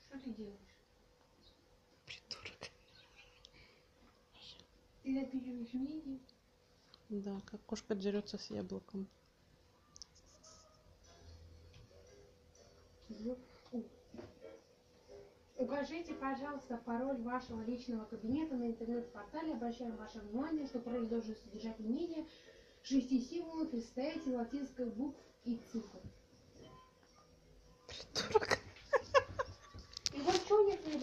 Что ты делаешь? Придурок. Ты записываешь видео? Да, как кошка дерется с яблоком. Укажите, пожалуйста, пароль вашего личного кабинета на интернет-портале. Обращаем ваше внимание, что пароль должен содержать не менее 6 символов и состоять из латинских букв и цифр. Придурок. И вот что, если